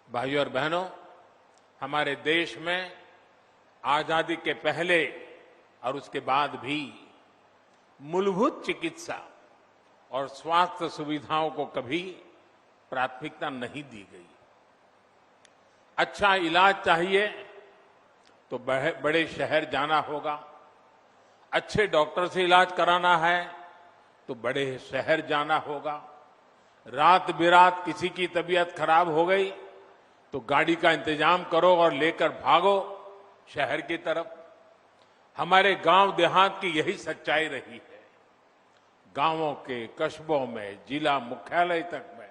भाइयों और बहनों, हमारे देश में आजादी के पहले और उसके बाद भी मूलभूत चिकित्सा और स्वास्थ्य सुविधाओं को कभी प्राथमिकता नहीं दी गई। अच्छा इलाज चाहिए तो बड़े शहर जाना होगा, अच्छे डॉक्टर से इलाज कराना है तो बड़े शहर जाना होगा, रात बिरात किसी की तबीयत खराब हो गई तो गाड़ी का इंतजाम करो और लेकर भागो शहर की तरफ। हमारे गांव देहात की यही सच्चाई रही है। गांवों के कस्बों में जिला मुख्यालय तक में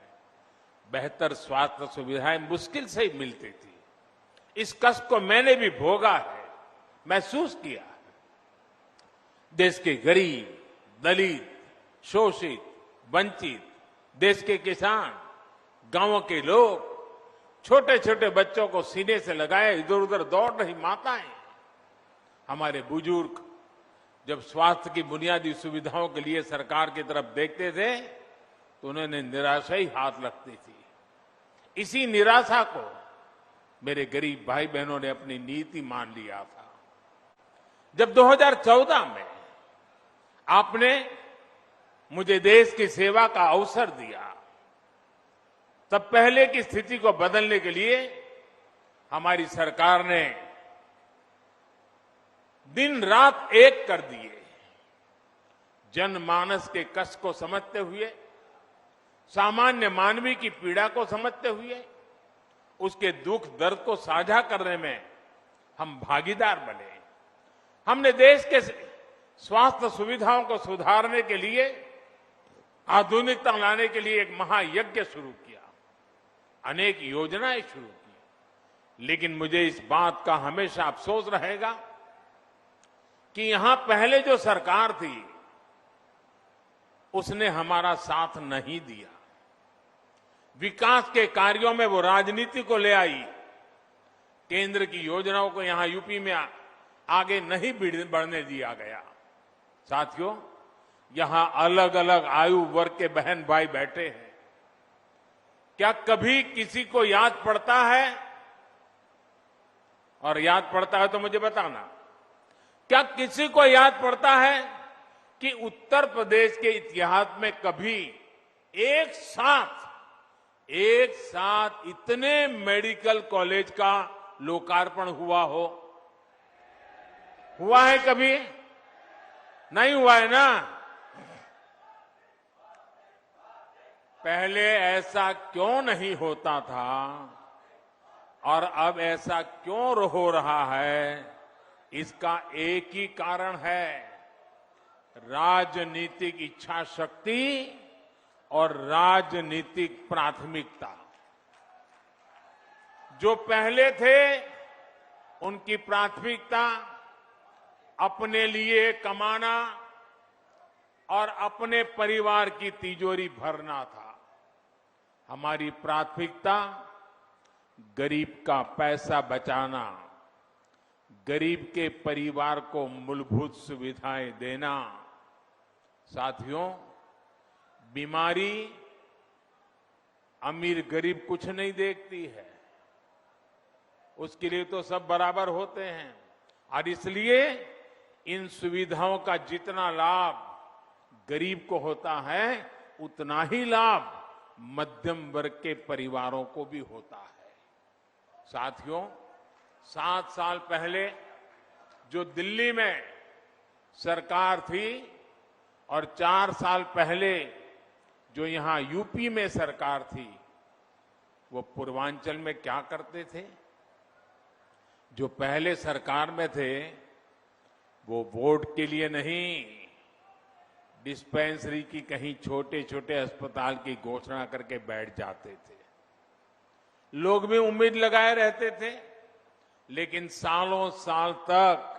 बेहतर स्वास्थ्य सुविधाएं मुश्किल से ही मिलती थी। इस कष्ट को मैंने भी भोगा है, महसूस किया है। देश के गरीब, दलित, शोषित, वंचित, देश के किसान, गांवों के लोग, छोटे छोटे बच्चों को सीने से लगाए इधर उधर दौड़ रही माताएं, हमारे बुजुर्ग जब स्वास्थ्य की बुनियादी सुविधाओं के लिए सरकार की तरफ देखते थे तो उन्हें निराशा ही हाथ लगती थी। इसी निराशा को मेरे गरीब भाई बहनों ने अपनी नीति मान लिया था। जब 2014 में आपने मुझे देश की सेवा का अवसर दिया, तब पहले की स्थिति को बदलने के लिए हमारी सरकार ने दिन रात एक कर दिए। जनमानस के कष्ट को समझते हुए, सामान्य मानवी की पीड़ा को समझते हुए, उसके दुख दर्द को साझा करने में हम भागीदार बने। हमने देश के स्वास्थ्य सुविधाओं को सुधारने के लिए, आधुनिकता लाने के लिए एक महायज्ञ शुरू किया, अनेक योजनाएं शुरू की। लेकिन मुझे इस बात का हमेशा अफसोस रहेगा कि यहां पहले जो सरकार थी उसने हमारा साथ नहीं दिया। विकास के कार्यों में वो राजनीति को ले आई, केंद्र की योजनाओं को यहां यूपी में आगे नहीं बढ़ने दिया गया। साथियों, यहां अलग अलग आयु वर्ग के बहन भाई बैठे हैं। क्या कभी किसी को याद पड़ता है? और याद पड़ता है तो मुझे बताना। क्या किसी को याद पड़ता है कि उत्तर प्रदेश के इतिहास में कभी एक साथ इतने मेडिकल कॉलेज का लोकार्पण हुआ हो? हुआ है कभी? नहीं हुआ है ना। पहले ऐसा क्यों नहीं होता था और अब ऐसा क्यों हो रहा है? इसका एक ही कारण है, राजनीतिक इच्छा शक्ति और राजनीतिक प्राथमिकता। जो पहले थे उनकी प्राथमिकता अपने लिए कमाना और अपने परिवार की तिजोरी भरना था। हमारी प्राथमिकता गरीब का पैसा बचाना, गरीब के परिवार को मूलभूत सुविधाएं देना। साथियों, बीमारी अमीर गरीब कुछ नहीं देखती है, उसके लिए तो सब बराबर होते हैं। और इसलिए इन सुविधाओं का जितना लाभ गरीब को होता है उतना ही लाभ मध्यम वर्ग के परिवारों को भी होता है। साथियों, 7 साल पहले जो दिल्ली में सरकार थी और 4 साल पहले जो यहां यूपी में सरकार थी, वो पूर्वांचल में क्या करते थे? जो पहले सरकार में थे वो वोट के लिए नहीं, डिस्पेंसरी की कहीं छोटे छोटे अस्पताल की घोषणा करके बैठ जाते थे। लोग भी उम्मीद लगाए रहते थे, लेकिन सालों साल तक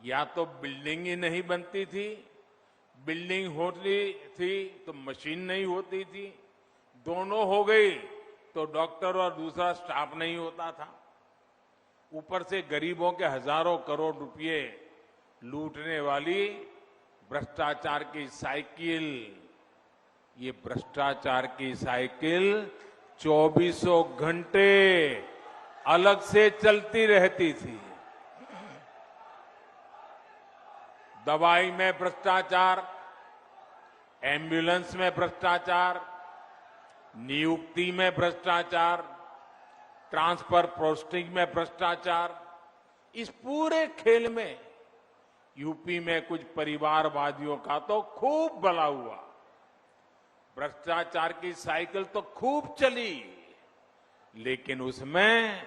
या तो बिल्डिंग ही नहीं बनती थी, बिल्डिंग होती थी तो मशीन नहीं होती थी, दोनों हो गई तो डॉक्टर और दूसरा स्टाफ नहीं होता था। ऊपर से गरीबों के हजारों करोड़ रुपए लूटने वाली भ्रष्टाचार की साइकिल, ये भ्रष्टाचार की साइकिल 24 घंटे अलग से चलती रहती थी। दवाई में भ्रष्टाचार, एम्बुलेंस में भ्रष्टाचार, नियुक्ति में भ्रष्टाचार, ट्रांसफर पोस्टिंग में भ्रष्टाचार, इस पूरे खेल में यूपी में कुछ परिवारवादियों का तो खूब भला हुआ। भ्रष्टाचार की साइकिल तो खूब चली, लेकिन उसमें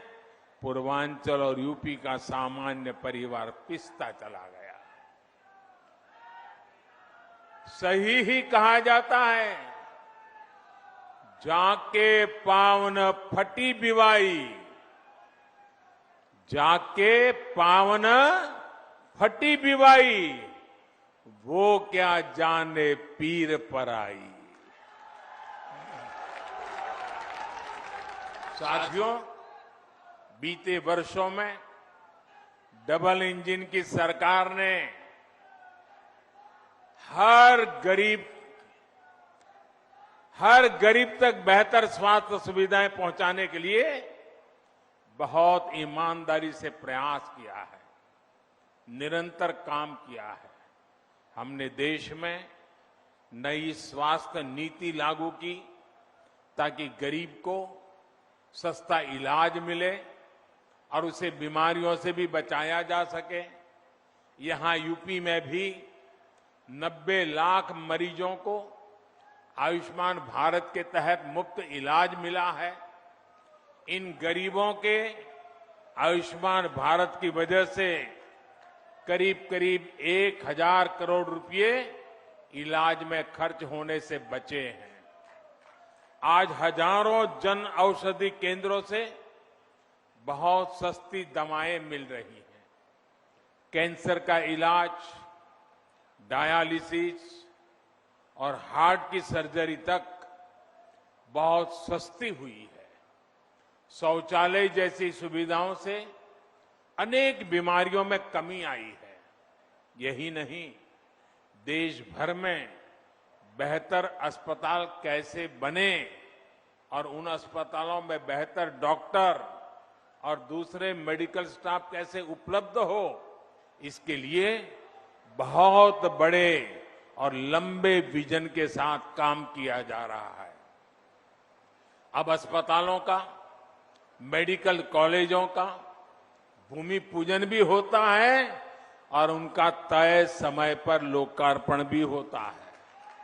पूर्वांचल और यूपी का सामान्य परिवार पिसता चला गया। सही ही कहा जाता है, जाके पावन फटी बिवाई, जाके पावन फटी बिवाई, वो क्या जाने पीर पर आई। साथियों, बीते वर्षों में डबल इंजन की सरकार ने हर गरीब तक बेहतर स्वास्थ्य सुविधाएं पहुंचाने के लिए बहुत ईमानदारी से प्रयास किया है, निरंतर काम किया है। हमने देश में नई स्वास्थ्य नीति लागू की ताकि गरीब को सस्ता इलाज मिले और उसे बीमारियों से भी बचाया जा सके। यहां यूपी में भी 90 लाख मरीजों को आयुष्मान भारत के तहत मुफ्त इलाज मिला है। इन गरीबों के आयुष्मान भारत की वजह से करीब करीब 1000 करोड़ रुपए इलाज में खर्च होने से बचे हैं। आज हजारों जन औषधि केंद्रों से बहुत सस्ती दवाएं मिल रही हैं। कैंसर का इलाज, डायलिसिस और हार्ट की सर्जरी तक बहुत सस्ती हुई है। शौचालय जैसी सुविधाओं से अनेक बीमारियों में कमी आई है। यही नहीं, देश भर में बेहतर अस्पताल कैसे बने और उन अस्पतालों में बेहतर डॉक्टर और दूसरे मेडिकल स्टाफ कैसे उपलब्ध हो, इसके लिए बहुत बड़े और लंबे विजन के साथ काम किया जा रहा है। अब अस्पतालों का, मेडिकल कॉलेजों का भूमि पूजन भी होता है और उनका तय समय पर लोकार्पण भी होता है।